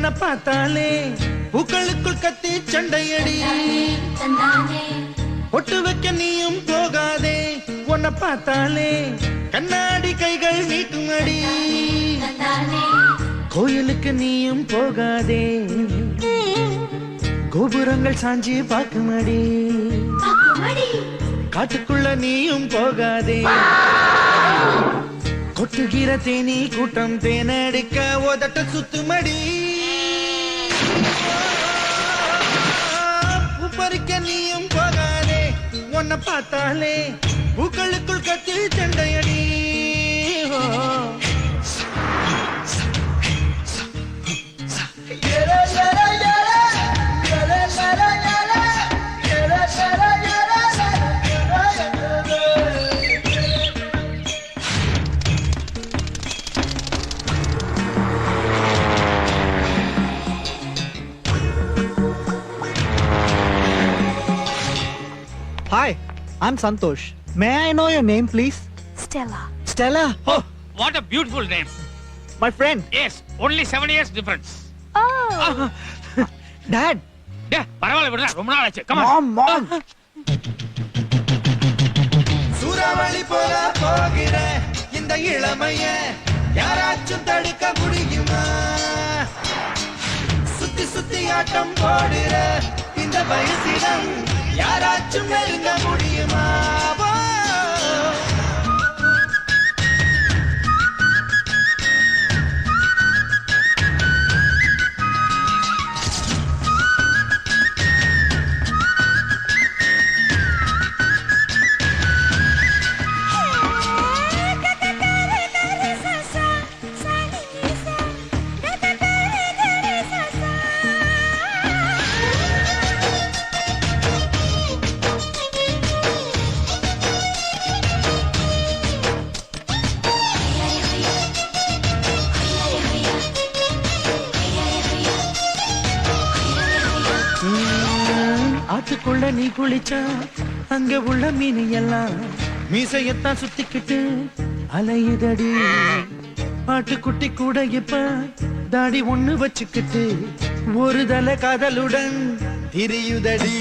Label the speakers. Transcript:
Speaker 1: உன்னை பார்த்தாலே பூக்களுக்குள் கத்தி சண்டையடி ஒட்டு வைக்க நீயும் போகாதே உன்னை பார்த்தாலே கண்ணாடி கைகள் நீட்டும் அடி கோயிலுக்கு நீயும் போகாதே கோபுரங்கள் சாஞ்சி பார்க்குமடி காட்டுக்குள்ள நீயும் போகாதே கொட்டுகிற தேனி கூட்டம் தேனடிக்க உதட்ட சுத்துமடி பறிக்க நீயும் போகாதே உன்னை பார்த்தாலே பூக்களுக்குள் கத்தி சண்டையடி
Speaker 2: Hi, I'm Santosh. May I know your name, please?
Speaker 3: Stella.
Speaker 2: Stella?
Speaker 4: Oh, what a beautiful name.
Speaker 2: My friend.
Speaker 4: Yes, only 7 years difference.
Speaker 3: Oh.
Speaker 2: Dad.
Speaker 4: Yeah, பரவாயில்லை விடுடா ரொம்ப நாள் ஆச்சு. Come on.
Speaker 2: Mom.
Speaker 1: சூறாவளி போல போகிற இந்த இளமைய யாராச்சும் தடுக்க முடியுமா சுத்தி சுத்தி ஆட்டம் போடுற இந்த வயசிடம் யாராச்சும் நெருங்க முடியுமா ஆத்துக்குள்ள நீ குளிச்சா அங்க உள்ள மீன் எல்லாம் மீசையத்தான் சுத்திக்கிட்டு அலையுதடி ஆட்டுக்குட்டி கூட இப்ப தாடி ஒண்ணு வச்சுக்கிட்டு ஒரு தலை காதலுடன் திரியுதடி